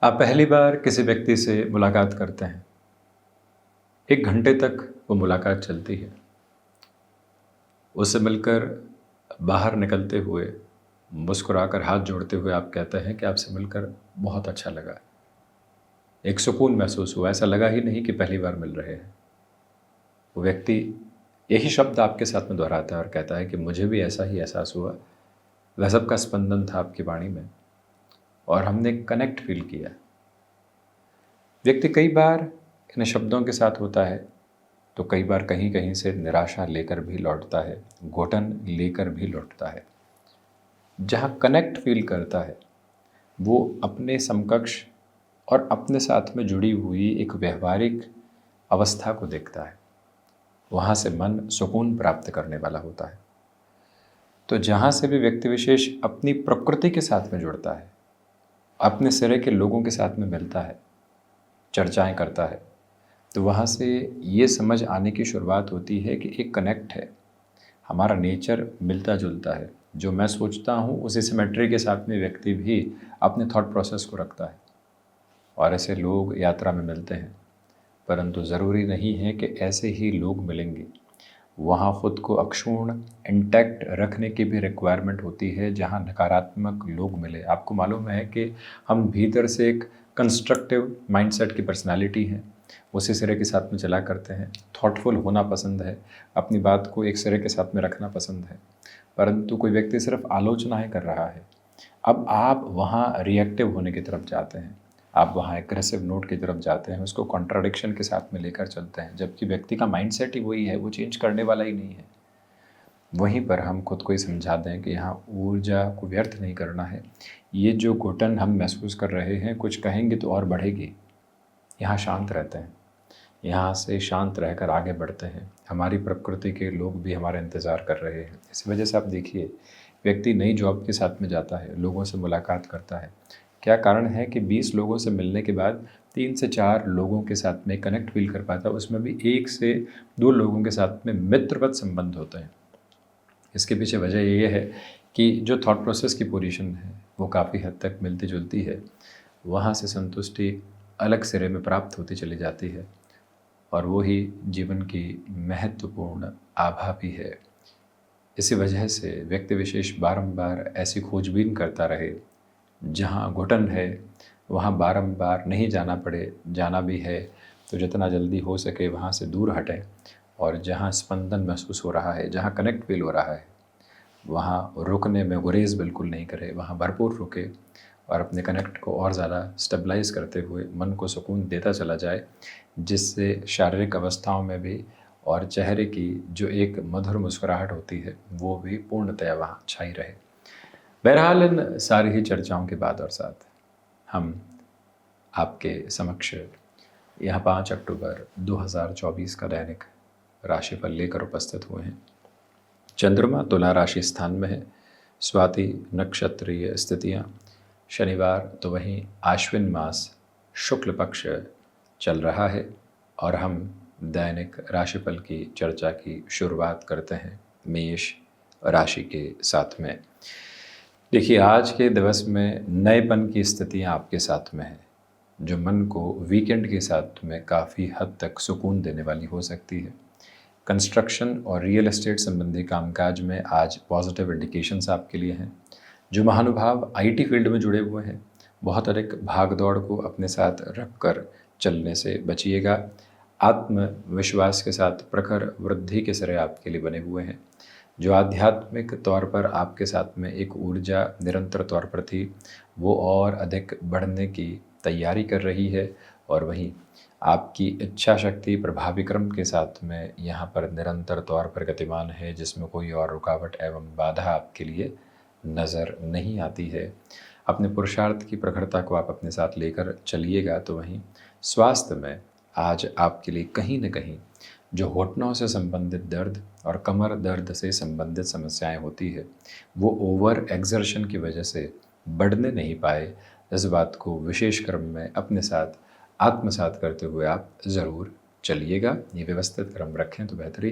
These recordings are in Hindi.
आप पहली बार किसी व्यक्ति से मुलाकात करते हैं। 1 घंटे तक वो मुलाकात चलती है। उससे मिलकर बाहर निकलते हुए, मुस्कुराकर हाथ जोड़ते हुए आप कहते हैं कि आपसे मिलकर बहुत अच्छा लगा। एक सुकून महसूस हुआ, ऐसा लगा ही नहीं कि पहली बार मिल रहे हैं। वो व्यक्ति यही शब्द आपके साथ में दोहराता है और कहता है कि मुझे भी ऐसा ही एहसास हुआ। गज़ब का स्पंदन था आपकी वाणी में और हमने कनेक्ट फ़ील किया। व्यक्ति कई बार इन शब्दों के साथ होता है, तो कई बार कहीं-कहीं से निराशा लेकर भी लौटता है, घुटन लेकर भी लौटता है। जहाँ कनेक्ट फ़ील करता है, वो अपने समकक्ष और अपने साथ में जुड़ी हुई एक व्यावहारिक अवस्था को देखता है। वहाँ से मन सुकून प्राप्त करने वाला होता है। तो जहाँ से भी व्यक्ति विशेष अपनी प्रकृति के साथ में जुड़ता है, अपने सिरे के लोगों के साथ में मिलता है, चर्चाएँ करता है, तो वहाँ से ये समझ आने की शुरुआत होती है कि एक कनेक्ट है। हमारा नेचर मिलता-जुलता है। जो मैं सोचता हूँ उसी सिमेट्री के साथ में व्यक्ति भी अपने थॉट प्रोसेस को रखता है और ऐसे लोग यात्रा में मिलते हैं। परंतु ज़रूरी नहीं है कि ऐसे ही लोग मिलेंगे। वहाँ खुद को अक्षुण्ण इंटैक्ट रखने की भी रिक्वायरमेंट होती है जहाँ नकारात्मक लोग मिले। आपको मालूम है कि हम भीतर से एक कंस्ट्रक्टिव माइंडसेट की पर्सनालिटी है, उसी सिरे के साथ में चला करते हैं। थॉटफुल होना पसंद है, अपनी बात को एक सिरे के साथ में रखना पसंद है। परंतु कोई व्यक्ति सिर्फ आलोचनाएं कर रहा है, अब आप वहाँ रिएक्टिव होने की तरफ जाते हैं, आप वहाँ एग्रेसिव नोट की तरफ जाते हैं, उसको कॉन्ट्राडिक्शन के साथ में लेकर चलते हैं, जबकि व्यक्ति का माइंडसेट ही वही है, वो चेंज करने वाला ही नहीं है। वहीं पर हम खुद को ही समझा दें कि यहाँ ऊर्जा को व्यर्थ नहीं करना है। ये जो घुटन हम महसूस कर रहे हैं, कुछ कहेंगे तो और बढ़ेगी। यहाँ शांत रहते हैं, यहाँ से शांत रहकर आगे बढ़ते हैं। हमारी प्रकृति के लोग भी हमारा इंतज़ार कर रहे हैं। इसी वजह से आप देखिए, व्यक्ति नई जॉब के साथ में जाता है, लोगों से मुलाकात करता है। क्या कारण है कि 20 लोगों से मिलने के बाद 3 से 4 लोगों के साथ में कनेक्ट फ़ील कर पाता है, उसमें भी 1 से 2 लोगों के साथ में मित्रवत संबंध होते हैं। इसके पीछे वजह ये है कि जो थॉट प्रोसेस की पोजीशन है, वो काफ़ी हद तक मिलती-जुलती है। वहाँ से संतुष्टि अलग सिरे में प्राप्त होती चली जाती है और वो ही जीवन की महत्वपूर्ण आभा भी है। इसी वजह से व्यक्ति विशेष बारंबार ऐसी खोजबीन करता रहे, जहाँ घुटन है वहाँ बारंबार नहीं जाना पड़े, जाना भी है तो जितना जल्दी हो सके वहाँ से दूर हटें और जहाँ स्पंदन महसूस हो रहा है, जहाँ कनेक्ट फ़ील हो रहा है, वहाँ रुकने में गुरेज़ बिल्कुल नहीं करें, वहाँ भरपूर रुके और अपने कनेक्ट को और ज़्यादा स्टेबलाइज़ करते हुए मन को सुकून देता चला जाए, जिससे शारीरिक अवस्थाओं में भी और चेहरे की जो एक मधुर मुस्कुराहट होती है, वो भी पूर्णतया वहाँ छाई रहे। बहरहाल इन सारी ही चर्चाओं के बाद और साथ हम आपके समक्ष यहाँ 5 अक्टूबर 2024 का दैनिक राशिफल लेकर उपस्थित हुए हैं। चंद्रमा तुला राशि स्थान में है, स्वाति नक्षत्रीय स्थितियाँ, शनिवार तो वहीं आश्विन मास शुक्ल पक्ष चल रहा है और हम दैनिक राशिफल की चर्चा की शुरुआत करते हैं मेष राशि के साथ में। देखिए, आज के दिवस में नएपन की स्थितियाँ आपके साथ में है, जो मन को वीकेंड के साथ में काफ़ी हद तक सुकून देने वाली हो सकती है। कंस्ट्रक्शन और रियल एस्टेट संबंधी कामकाज में आज पॉजिटिव इंडिकेशंस आपके लिए हैं। जो महानुभाव आईटी फील्ड में जुड़े हुए हैं, बहुत अधिक भाग दौड़ को अपने साथ रख कर चलने से बचिएगा। आत्मविश्वास के साथ प्रखर वृद्धि के सिरे आपके लिए बने हुए हैं। जो आध्यात्मिक तौर पर आपके साथ में एक ऊर्जा निरंतर तौर पर थी, वो और अधिक बढ़ने की तैयारी कर रही है और वहीं आपकी इच्छा शक्ति प्रभावी क्रम के साथ में यहाँ पर निरंतर तौर पर गतिमान है, जिसमें कोई और रुकावट एवं बाधा आपके लिए नज़र नहीं आती है। अपने पुरुषार्थ की प्रखरता को आप अपने साथ लेकर चलिएगा। तो वहीं स्वास्थ्य में आज आपके लिए कहीं न कहीं जो घुटनों से संबंधित दर्द और कमर दर्द से संबंधित समस्याएं होती है, वो ओवर एक्सर्शन की वजह से बढ़ने नहीं पाए। इस बात को विशेष क्रम में अपने साथ आत्मसात करते हुए आप ज़रूर चलिएगा। ये व्यवस्थित क्रम रखें तो बेहतरी।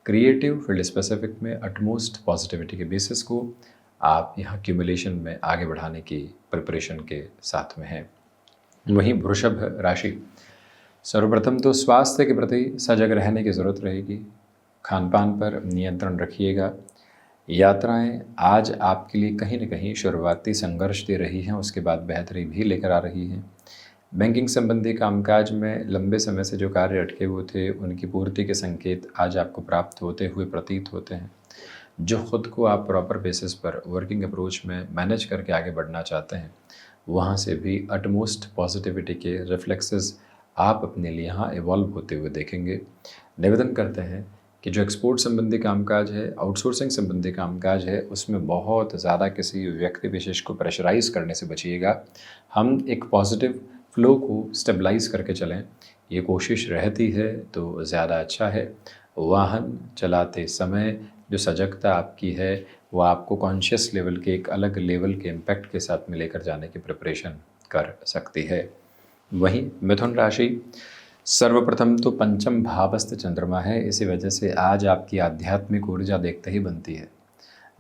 क्रिएटिव फील्ड स्पेसिफिक में अटमोस्ट पॉजिटिविटी के बेसिस को आप यहाँ क्यूमुलेशन में आगे बढ़ाने की प्रिपरेशन के साथ में हैं। वहीं वृषभ राशि, सर्वप्रथम तो स्वास्थ्य के प्रति सजग रहने की ज़रूरत रहेगी। खान पान पर नियंत्रण रखिएगा। यात्राएं आज आपके लिए कहीं न कहीं शुरुआती संघर्ष दे रही हैं, उसके बाद बेहतरी भी लेकर आ रही हैं। बैंकिंग संबंधी कामकाज में लंबे समय से जो कार्य अटके हुए थे, उनकी पूर्ति के संकेत आज आपको प्राप्त होते हुए प्रतीत होते हैं। जो खुद को आप प्रॉपर बेसिस पर वर्किंग अप्रोच में मैनेज करके आगे बढ़ना चाहते हैं, वहाँ से भी अटमोस्ट पॉजिटिविटी के रिफ्लेक्सेस आप अपने लिए यहाँ इवॉल्व होते हुए देखेंगे। निवेदन करते हैं कि जो एक्सपोर्ट संबंधी कामकाज है, आउटसोर्सिंग संबंधी कामकाज है, उसमें बहुत ज़्यादा किसी व्यक्ति विशेष को प्रेशराइज़ करने से बचिएगा। हम एक पॉजिटिव फ्लो को स्टेबलाइज़ करके चलें, ये कोशिश रहती है तो ज़्यादा अच्छा है। वाहन चलाते समय जो सजगता आपकी है, वो आपको कॉन्शियस लेवल के एक अलग लेवल के इम्पैक्ट के साथ में लेकर जाने की प्रिपरेशन कर सकती है। वहीं मिथुन राशि, सर्वप्रथम तो पंचम भावस्थ चंद्रमा है, इसी वजह से आज आपकी आध्यात्मिक ऊर्जा देखते ही बनती है।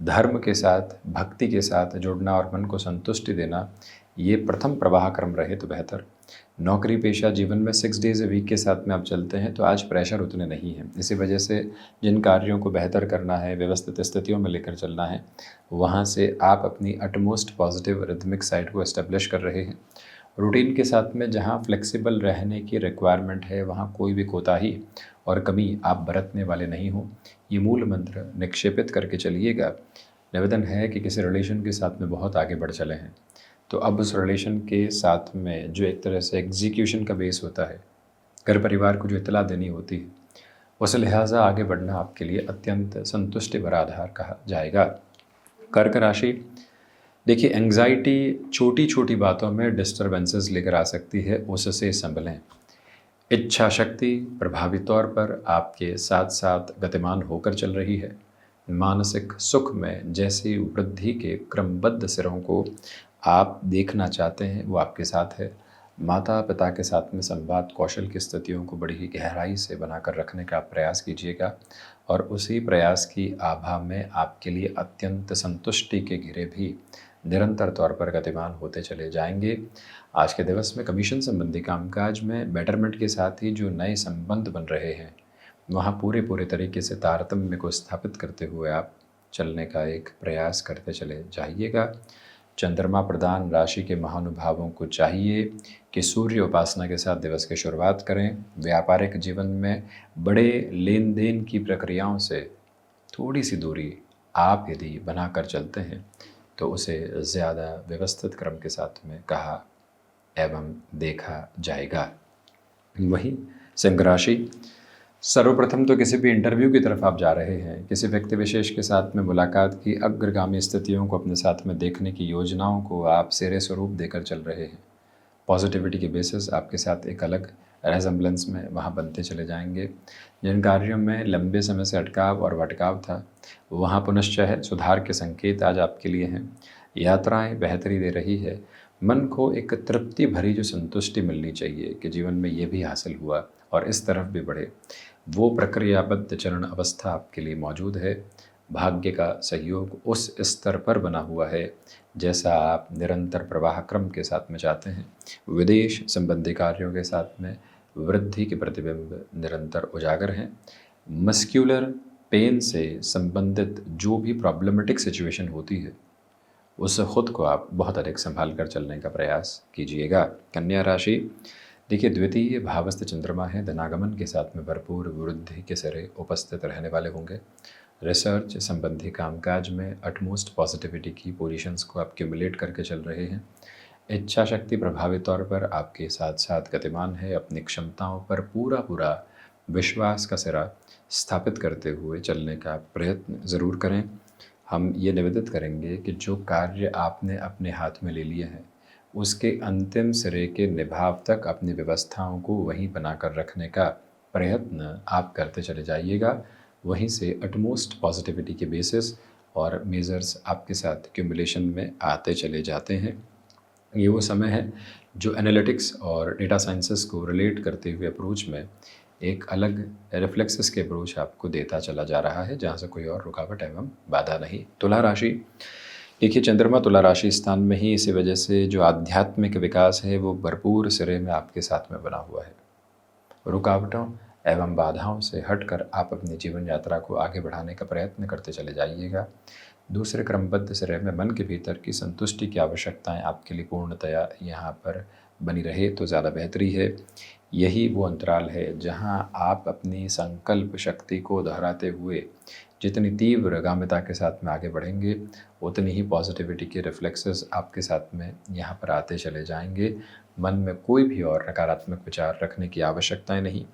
धर्म के साथ, भक्ति के साथ जुड़ना और मन को संतुष्टि देना, ये प्रथम प्रवाह क्रम रहे तो बेहतर। नौकरी पेशा जीवन में 6 डेज़ ए वीक के साथ में आप चलते हैं तो आज प्रेशर उतने नहीं हैं। इसी वजह से जिन कार्यों को बेहतर करना है, व्यवस्थित स्थितियों में लेकर चलना है, वहाँ से आप अपनी अटमोस्ट पॉजिटिव रिदमिक साइड को एस्टेब्लिश कर रहे हैं। रूटीन के साथ में जहाँ फ्लेक्सिबल रहने की रिक्वायरमेंट है, वहाँ कोई भी कोताही और कमी आप बरतने वाले नहीं हो, ये मूल मंत्र निक्षेपित करके चलिएगा। निवेदन है कि किसी रिलेशन के साथ में बहुत आगे बढ़ चले हैं, तो अब उस रिलेशन के साथ में जो एक तरह से एग्जीक्यूशन का बेस होता है, घर परिवार को जो इत्तला देनी होती है, उस लिहाजा आगे बढ़ना आपके लिए अत्यंत संतुष्टि भरा आधार कहा जाएगा। कर्क राशि, देखिए एंग्जाइटी छोटी छोटी बातों में डिस्टर्बेंसेस लेकर आ सकती है, उससे संभलें। इच्छा शक्ति प्रभावी तौर पर आपके साथ साथ गतिमान होकर चल रही है। मानसिक सुख में जैसी वृद्धि के क्रमबद्ध सिरों को आप देखना चाहते हैं, वो आपके साथ है। माता पिता के साथ में संवाद कौशल की स्थितियों को बड़ी ही गहराई से बनाकर रखने का प्रयास कीजिएगा और उसी प्रयास की आभा में आपके लिए अत्यंत संतुष्टि के घेरे भी निरंतर तौर पर गतिमान होते चले जाएंगे। आज के दिवस में कमीशन संबंधी कामकाज में बेटरमेंट के साथ ही जो नए संबंध बन रहे हैं, वहाँ पूरे तरीके से तारतम्य को स्थापित करते हुए आप चलने का एक प्रयास करते चले जाइएगा। चंद्रमा प्रधान राशि के महानुभावों को चाहिए कि सूर्य उपासना के साथ दिवस की शुरुआत करें। व्यापारिक जीवन में बड़े लेन देन की प्रक्रियाओं से थोड़ी सी दूरी आप यदि बनाकर चलते हैं तो उसे ज़्यादा व्यवस्थित क्रम के साथ में कहा एवं देखा जाएगा। वहीं सिंह राशि, सर्वप्रथम तो किसी भी इंटरव्यू की तरफ आप जा रहे हैं, किसी व्यक्ति विशेष के साथ में मुलाकात की अग्रगामी स्थितियों को अपने साथ में देखने की योजनाओं को आप सिरे स्वरूप देकर चल रहे हैं। पॉजिटिविटी के बेसिस आपके साथ एक अलग रेजम्बलेंस में वहाँ बनते चले जाएंगे। जिन कार्यों में लंबे समय से अटकाव और भटकाव था, वहाँ पुनश्चय सुधार के संकेत आज आपके लिए हैं। यात्राएं बेहतरी दे रही है। मन को एक तृप्ति भरी जो संतुष्टि मिलनी चाहिए कि जीवन में ये भी हासिल हुआ और इस तरफ भी बढ़े, वो प्रक्रियाबद्ध चरण अवस्था आपके लिए मौजूद है। भाग्य का सहयोग उस स्तर पर बना हुआ है जैसा आप निरंतर प्रवाह क्रम के साथ में चाहते हैं। विदेश संबंधी कार्यों के साथ में वृद्धि के प्रतिबिंब निरंतर उजागर हैं। मस्क्यूलर पेन से संबंधित जो भी प्रॉब्लमेटिक सिचुएशन होती है, उससे खुद को आप बहुत अधिक संभाल कर चलने का प्रयास कीजिएगा। कन्या राशि, देखिए द्वितीय भावस्थ चंद्रमा है, धनागमन के साथ में भरपूर वृद्धि के सिरे उपस्थित रहने वाले होंगे। रिसर्च संबंधी कामकाज में अटमोस्ट पॉजिटिविटी की पोजीशंस को आप क्यूमुलेट करके चल रहे हैं। इच्छा शक्ति प्रभावी तौर पर आपके साथ साथ गतिमान है। अपनी क्षमताओं पर पूरा विश्वास का सिरा स्थापित करते हुए चलने का प्रयत्न ज़रूर करें। हम ये निवेदित करेंगे कि जो कार्य आपने अपने हाथ में ले लिए हैं, उसके अंतिम सिरे के निभाव तक अपनी व्यवस्थाओं को वहीं बनाकर रखने का प्रयत्न आप करते चले जाइएगा। वहीं से अटमोस्ट पॉजिटिविटी के बेसिस और मेजर्स आपके साथ क्यूमुलेशन में आते चले जाते हैं। ये वो समय है जो एनालिटिक्स और डेटा साइंसेस को रिलेट करते हुए अप्रोच में एक अलग रिफ्लेक्सेस के अप्रोच आपको देता चला जा रहा है, जहाँ से कोई और रुकावट एवं बाधा नहीं। तुला राशि, देखिए, चंद्रमा तुला राशि स्थान में ही इसी वजह से जो आध्यात्मिक विकास है वो भरपूर सिरे में आपके साथ में बना हुआ है। रुकावटों एवं बाधाओं से हटकर आप अपनी जीवन यात्रा को आगे बढ़ाने का प्रयत्न करते चले जाइएगा। दूसरे क्रमबद्ध सिरे में मन के भीतर की संतुष्टि की आवश्यकताएं आपके लिए पूर्णतया यहाँ पर बनी रहे तो ज़्यादा बेहतरी है। यही वो अंतराल है जहाँ आप अपनी संकल्प शक्ति को दोहराते हुए जितनी तीव्र गाम्यता के साथ में आगे बढ़ेंगे, उतनी ही पॉजिटिविटी के रिफ्लेक्सेस आपके साथ में यहाँ पर आते चले जाएंगे। मन में कोई भी और नकारात्मक विचार रखने की आवश्यकता नहीं।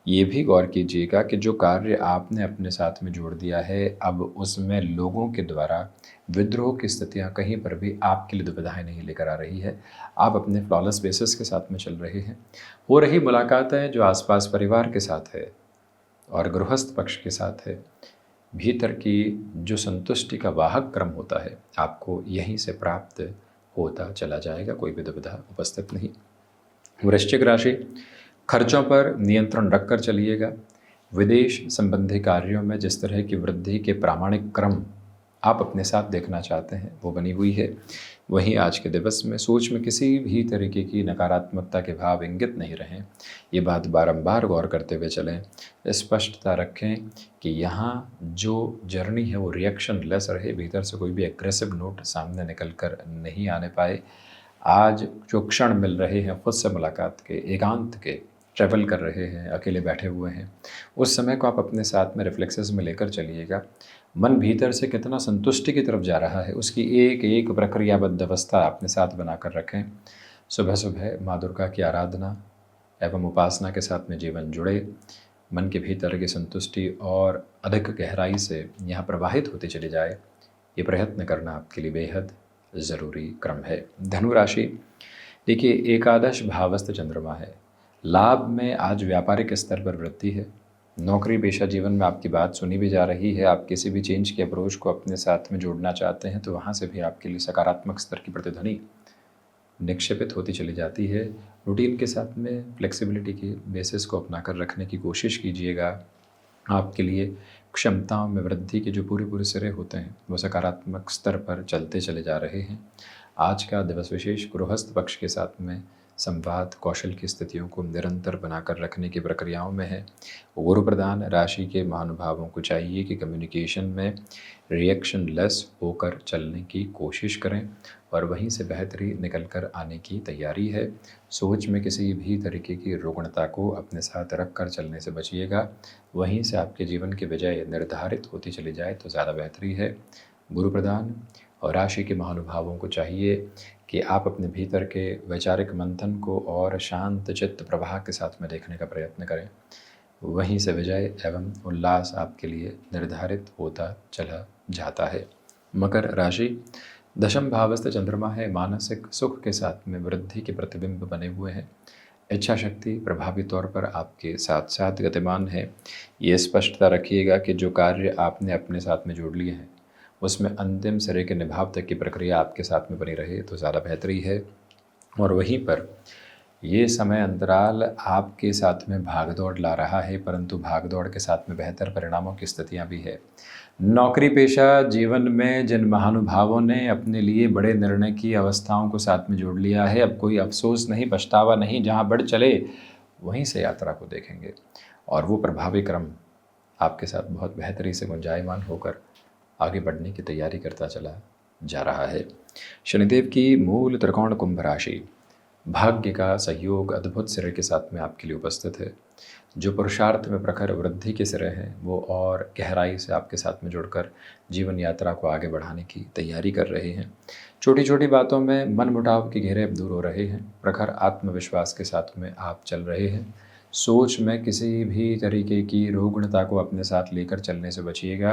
ये भी गौर कीजिएगा कि जो कार्य आपने अपने साथ में जोड़ दिया है, अब उसमें लोगों के द्वारा विद्रोह की स्थितियाँ कहीं पर भी आपके लिए दुविधाएं नहीं लेकर आ रही है। आप अपने फ्लॉलेस बेसिस के साथ में चल रहे हैं। हो रही मुलाकातें जो आसपास परिवार के साथ है और गृहस्थ पक्ष के साथ है, भीतर की जो संतुष्टि का वाहक क्रम होता है, आपको यहीं से प्राप्त होता चला जाएगा। कोई भी दुविधा उपस्थित नहीं। वृश्चिक राशि, खर्चों पर नियंत्रण रखकर चलिएगा। विदेश संबंधी कार्यों में जिस तरह की वृद्धि के प्रामाणिक क्रम आप अपने साथ देखना चाहते हैं वो बनी हुई है। वहीं आज के दिवस में सोच में किसी भी तरीके की नकारात्मकता के भाव इंगित नहीं रहें। ये बात बारंबार गौर करते हुए चलें। स्पष्टता रखें कि यहाँ जो जर्नी है वो रिएक्शन लेस रहे, भीतर से कोई भी एग्रेसिव नोट सामने निकल कर नहीं आने पाए। आज जो क्षण मिल रहे हैं खुद से मुलाकात के, एकांत के, ट्रैवल कर रहे हैं, अकेले बैठे हुए हैं, उस समय को आप अपने साथ में रिफ्लेक्सेस में लेकर चलिएगा। मन भीतर से कितना संतुष्टि की तरफ जा रहा है उसकी एक एक प्रक्रियाबद्ध अवस्था अपने साथ बनाकर रखें। सुबह सुबह माँ दुर्गा की आराधना एवं उपासना के साथ में जीवन जुड़े। मन के भीतर की संतुष्टि और अधिक गहराई से यहाँ प्रवाहित होती चली जाए, ये प्रयत्न करना आपके लिए बेहद ज़रूरी क्रम है। धनु राशि, देखिए, एकादश भावस्थ चंद्रमा है। लाभ में आज व्यापारिक स्तर पर वृद्धि है। नौकरी पेशा जीवन में आपकी बात सुनी भी जा रही है। आप किसी भी चेंज के अप्रोच को अपने साथ में जोड़ना चाहते हैं तो वहाँ से भी आपके लिए सकारात्मक स्तर की प्रतिध्वनि निक्षेपित होती चली जाती है। रूटीन के साथ में फ्लेक्सिबिलिटी के बेसिस को अपना कर रखने की कोशिश कीजिएगा। आपके लिए क्षमताओं में वृद्धि के जो पूरे पूरे सिरे होते हैं वो सकारात्मक स्तर पर चलते चले जा रहे हैं। आज का दिवस विशेष गृहस्थ पक्ष के साथ में संवाद कौशल की स्थितियों को निरंतर बनाकर रखने की प्रक्रियाओं में है। गुरु प्रधान राशि के महानुभावों को चाहिए कि कम्युनिकेशन में रिएक्शन लेस होकर चलने की कोशिश करें और वहीं से बेहतरी निकल कर आने की तैयारी है। सोच में किसी भी तरीके की रुग्णता को अपने साथ रख कर चलने से बचिएगा। वहीं से आपके जीवन की विजय निर्धारित होती चली जाए तो ज़्यादा बेहतरी है। गुरु प्रधान और राशि के महानुभावों को चाहिए कि आप अपने भीतर के वैचारिक मंथन को और शांत चित्त प्रवाह के साथ में देखने का प्रयत्न करें। वहीं से विजय एवं उल्लास आपके लिए निर्धारित होता चला जाता है। मकर राशि, दशम भावस्थ चंद्रमा है। मानसिक सुख के साथ में वृद्धि के प्रतिबिंब बने हुए हैं। इच्छा शक्ति प्रभावी तौर पर आपके साथ साथ गतिमान है। ये स्पष्टता रखिएगा कि जो कार्य आपने अपने साथ में जोड़ लिए हैं उसमें अंतिम सिरे के निभाव तक की प्रक्रिया आपके साथ में बनी रहे तो ज़्यादा बेहतरी है। और वहीं पर ये समय अंतराल आपके साथ में भागदौड़ ला रहा है, परंतु भागदौड़ के साथ में बेहतर परिणामों की स्थितियां भी है। नौकरी पेशा जीवन में जिन महानुभावों ने अपने लिए बड़े निर्णय की अवस्थाओं को साथ में जोड़ लिया है, अब कोई अफसोस नहीं, पछतावा नहीं, जहाँ बढ़ चले वहीं से यात्रा को देखेंगे और वो प्रभावी क्रम आपके साथ बहुत बेहतरी से गुंजायमान होकर आगे बढ़ने की तैयारी करता चला जा रहा है। शनिदेव की मूल त्रिकोण कुंभ राशि, भाग्य का सहयोग अद्भुत सिरे के साथ में आपके लिए उपस्थित है। जो पुरुषार्थ में प्रखर वृद्धि के सिरे हैं वो और गहराई से आपके साथ में जुड़कर जीवन यात्रा को आगे बढ़ाने की तैयारी कर रहे हैं। छोटी छोटी बातों में मन मुटाव के घेरे अब दूर हो रहे हैं। प्रखर आत्मविश्वास के साथ में आप चल रहे हैं। सोच में किसी भी तरीके की रुग्णता को अपने साथ लेकर चलने से बचिएगा।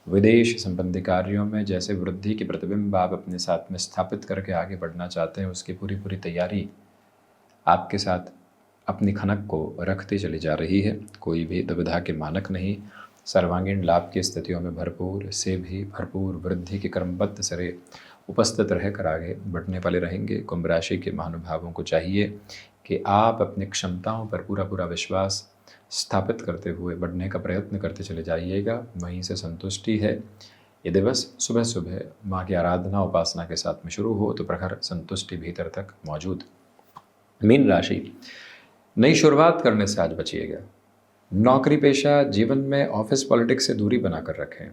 विदेश संबंधी कार्यों में जैसे वृद्धि के प्रतिबिंब आप अपने साथ में स्थापित करके आगे बढ़ना चाहते हैं, उसकी पूरी पूरी तैयारी आपके साथ अपनी खनक को रखती चली जा रही है। कोई भी दुविधा के मानक नहीं। सर्वांगीण लाभ की स्थितियों में भरपूर से भी भरपूर वृद्धि के क्रमबद्ध सिरे उपस्थित रहकर आगे बढ़ने वाले रहेंगे। कुंभ राशि के महानुभावों को चाहिए कि आप अपनी क्षमताओं पर पूरा पूरा विश्वास स्थापित करते हुए बढ़ने का प्रयत्न करते चले जाइएगा। वहीं से संतुष्टि है। ये दिवस सुबह सुबह माँ की आराधना उपासना के साथ में शुरू हो तो प्रखर संतुष्टि भीतर तक मौजूद। मीन राशि, नई शुरुआत करने से आज बचिएगा। नौकरी पेशा जीवन में ऑफिस पॉलिटिक्स से दूरी बनाकर रखें।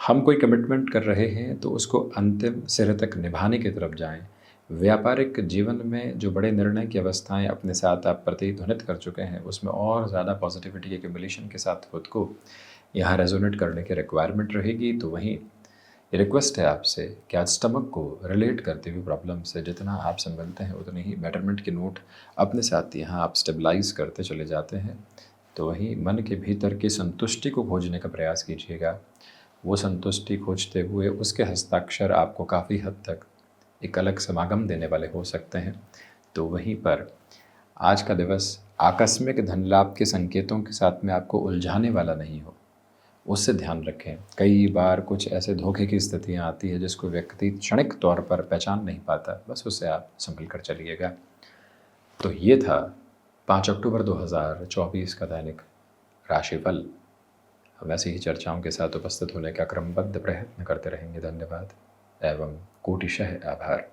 हम कोई कमिटमेंट कर रहे हैं तो उसको अंतिम सिरे तक निभाने की तरफ जाएं। व्यापारिक जीवन में जो बड़े निर्णय की अवस्थाएं अपने साथ आप प्रतिध्वनित कर चुके हैं उसमें और ज़्यादा पॉजिटिविटी एक्यूमुलेशन के साथ खुद को यहाँ रेजोनेट करने की रिक्वायरमेंट रहेगी। तो वहीं रिक्वेस्ट है आपसे कि आज स्टमक को रिलेट करते हुए प्रॉब्लम से जितना आप संभलते हैं उतने ही बेटरमेंट की नोट अपने साथ यहाँ आप स्टेबलाइज करते चले जाते हैं। तो वहीं मन के भीतर की संतुष्टि को खोजने का प्रयास कीजिएगा। वो संतुष्टि खोजते हुए उसके हस्ताक्षर आपको काफ़ी हद तक एक अलग समागम देने वाले हो सकते हैं। तो वहीं पर आज का दिवस आकस्मिक धन लाभ के संकेतों के साथ में आपको उलझाने वाला नहीं हो, उससे ध्यान रखें। कई बार कुछ ऐसे धोखे की स्थितियां आती है जिसको व्यक्ति क्षणिक तौर पर पहचान नहीं पाता, बस उससे आप संभल कर चलिएगा। तो ये था 5 अक्टूबर 2024 का दैनिक राशिफल। हम ऐसी ही चर्चाओं के साथ उपस्थित होने का क्रमबद्ध प्रयत्न करते रहेंगे। धन्यवाद एवं कोटिशः आभार।